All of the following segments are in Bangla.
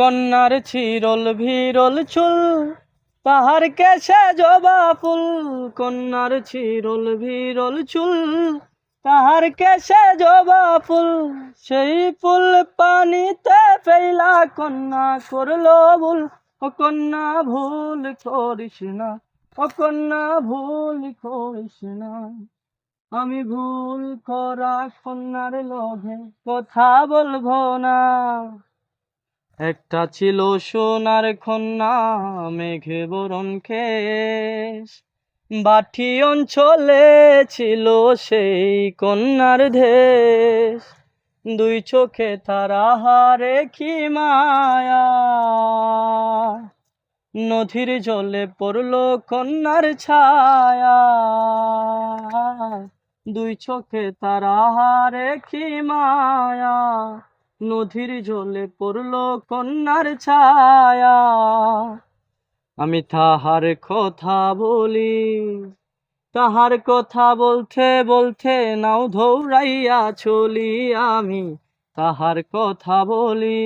কন্যার চিরল ভিরল চুল, তাহার কেশে জবা ফুল। কন্যার চিরল ভিরল চুল, তাহার কেশে জবা ফুল। সেই ফুল পানিতে ফেলা কন্যা করলো ভুল। ও কন্যা ভুল করিস না, ও কন্যা ভুল করিস না। আমি ভুল করা কন্যার লোভে কথা বলবো না। একটা ছিল সোনার কন্যা, মেঘে বরণ কেশ। বাটি অঞ্চলে ছিল সেই কন্যার দেশ। দুই চোখে তারা হারে কি মায়া, নদীর জলে পড়লো কন্যার ছায়া। দুই চোখে তারা হারে কি মায়া, নদীর জলে পড়লো কন্যার ছায়া। আমি তাহার কথা বলি, তাহার কথা বলতে বলতে নাও ধৌরাইয়া চলি। আমি তাহার কথা বলি,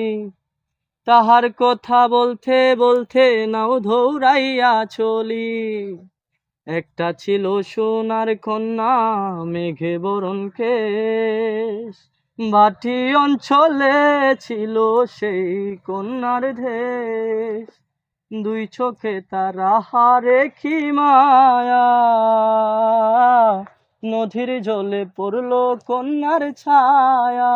তাহার কথা বলতে বলতে নাও ধৌরাইয়া চলি। একটা ছিল সোনার কন্যা, মেঘে বরণ কেশ। বাটি অঞ্চলে ছিল সেই কন্যার দেশ। দুই চোখে তারা হারে কি মায়া, নদীর জলে পড়লো কন্যার ছায়া।